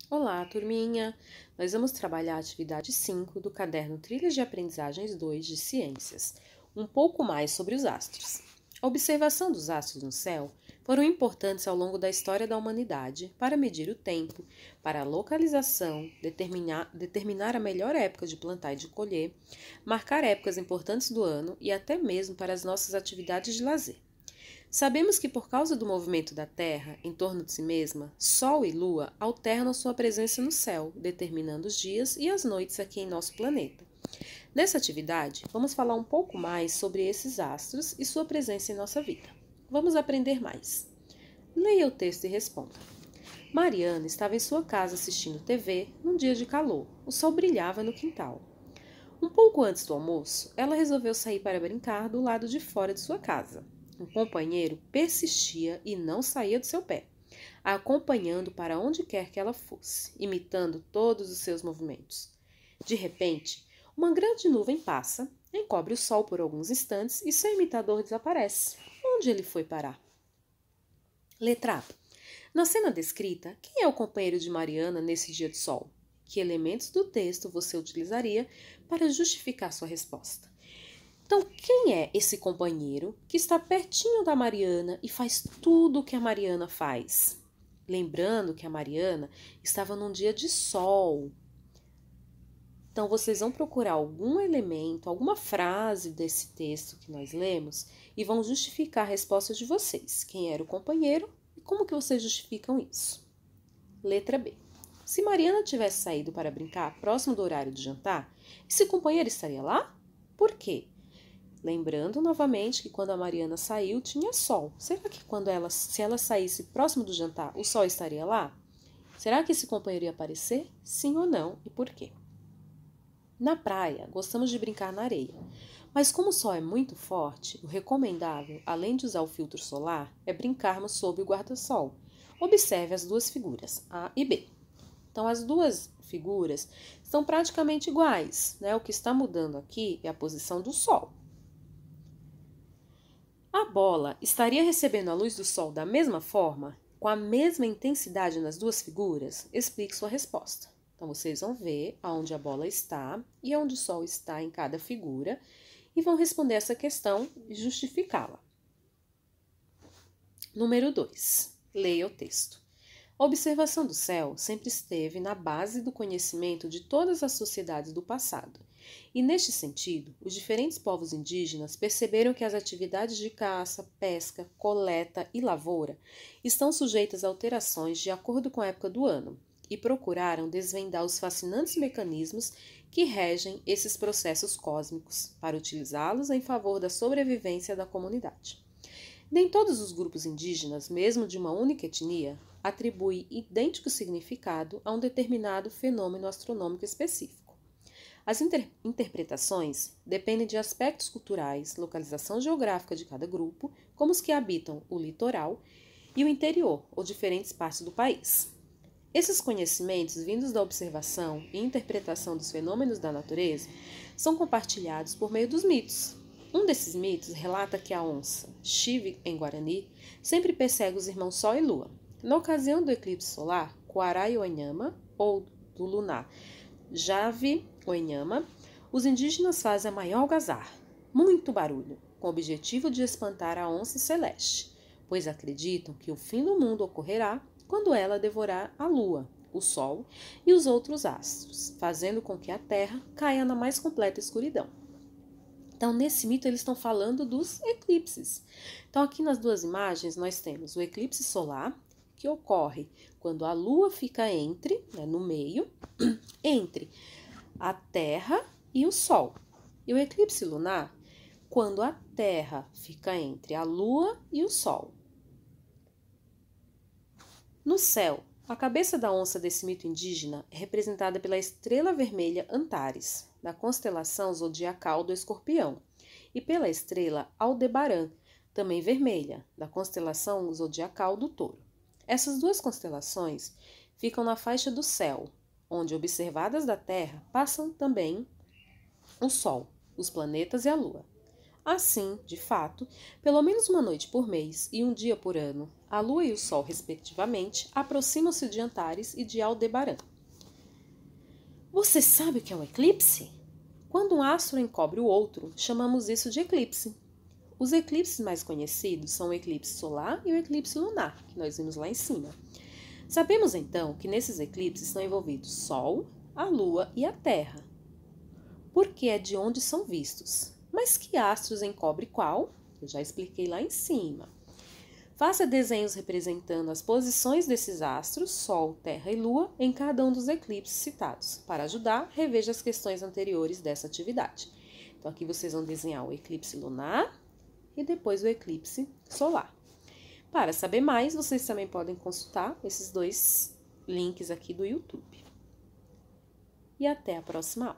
Olá, turminha! Nós vamos trabalhar a atividade 5 do caderno Trilhas de Aprendizagens 2 de Ciências, um pouco mais sobre os astros. A observação dos astros no céu foram importantes ao longo da história da humanidade para medir o tempo, para a localização, determinar a melhor época de plantar e de colher, marcar épocas importantes do ano e até mesmo para as nossas atividades de lazer. Sabemos que, por causa do movimento da Terra em torno de si mesma, Sol e Lua alternam sua presença no céu, determinando os dias e as noites aqui em nosso planeta. Nessa atividade, vamos falar um pouco mais sobre esses astros e sua presença em nossa vida. Vamos aprender mais. Leia o texto e responda. Mariana estava em sua casa assistindo TV num dia de calor. O sol brilhava no quintal. Um pouco antes do almoço, ela resolveu sair para brincar do lado de fora de sua casa. O companheiro persistia e não saía do seu pé, acompanhando para onde quer que ela fosse, imitando todos os seus movimentos. De repente, uma grande nuvem passa, encobre o sol por alguns instantes e seu imitador desaparece. Onde ele foi parar? Letra A. Na cena descrita, quem é o companheiro de Mariana nesse dia de sol? Que elementos do texto você utilizaria para justificar sua resposta? Então, quem é esse companheiro que está pertinho da Mariana e faz tudo o que a Mariana faz? Lembrando que a Mariana estava num dia de sol. Então, vocês vão procurar algum elemento, alguma frase desse texto que nós lemos e vão justificar a resposta de vocês. Quem era o companheiro e como que vocês justificam isso? Letra B. Se Mariana tivesse saído para brincar próximo do horário de jantar, esse companheiro estaria lá? Por quê? Lembrando novamente que quando a Mariana saiu, tinha sol. Será que se ela saísse próximo do jantar, o sol estaria lá? Será que esse companheiro ia aparecer? Sim ou não? E por quê? Na praia, gostamos de brincar na areia. Mas como o sol é muito forte, o recomendável, além de usar o filtro solar, é brincarmos sob o guarda-sol. Observe as duas figuras, A e B. Então, as duas figuras são praticamente iguais, né? O que está mudando aqui é a posição do sol. A bola estaria recebendo a luz do sol da mesma forma, com a mesma intensidade nas duas figuras? Explique sua resposta. Então, vocês vão ver aonde a bola está e aonde o sol está em cada figura e vão responder essa questão e justificá-la. Número 2. Leia o texto. A observação do céu sempre esteve na base do conhecimento de todas as sociedades do passado. E, neste sentido, os diferentes povos indígenas perceberam que as atividades de caça, pesca, coleta e lavoura estão sujeitas a alterações de acordo com a época do ano e procuraram desvendar os fascinantes mecanismos que regem esses processos cósmicos para utilizá-los em favor da sobrevivência da comunidade. Nem todos os grupos indígenas, mesmo de uma única etnia, atribuem idêntico significado a um determinado fenômeno astronômico específico. As interpretações dependem de aspectos culturais, localização geográfica de cada grupo, como os que habitam o litoral e o interior ou diferentes partes do país. Esses conhecimentos, vindos da observação e interpretação dos fenômenos da natureza, são compartilhados por meio dos mitos. Um desses mitos relata que a onça, Chive em Guarani, sempre persegue os irmãos Sol e Lua. Na ocasião do eclipse solar, Kuarai-Oinhama, ou do lunar Jave-Oinhama, os indígenas fazem a maior algazarra, muito barulho, com o objetivo de espantar a onça celeste, pois acreditam que o fim do mundo ocorrerá quando ela devorar a Lua, o Sol e os outros astros, fazendo com que a Terra caia na mais completa escuridão. Então, nesse mito, eles estão falando dos eclipses. Então, aqui nas duas imagens, nós temos o eclipse solar, que ocorre quando a Lua fica no meio, entre a Terra e o Sol. E o eclipse lunar, quando a Terra fica entre a Lua e o Sol. No céu, a cabeça da onça desse mito indígena é representada pela estrela vermelha Antares, da constelação zodiacal do Escorpião, e pela estrela Aldebaran, também vermelha, da constelação zodiacal do Touro. Essas duas constelações ficam na faixa do céu, onde, observadas da Terra, passam também o Sol, os planetas e a Lua. Assim, de fato, pelo menos uma noite por mês e um dia por ano, a Lua e o Sol, respectivamente, aproximam-se de Antares e de Aldebaran. Você sabe o que é um eclipse? Quando um astro encobre o outro, chamamos isso de eclipse. Os eclipses mais conhecidos são o eclipse solar e o eclipse lunar, que nós vimos lá em cima. Sabemos então que nesses eclipses estão envolvidos Sol, a Lua e a Terra, porque é de onde são vistos. Mas que astros encobre qual? Eu já expliquei lá em cima. Faça desenhos representando as posições desses astros, Sol, Terra e Lua, em cada um dos eclipses citados. Para ajudar, reveja as questões anteriores dessa atividade. Então, aqui vocês vão desenhar o eclipse lunar e depois o eclipse solar. Para saber mais, vocês também podem consultar esses dois links aqui do YouTube. E até a próxima aula.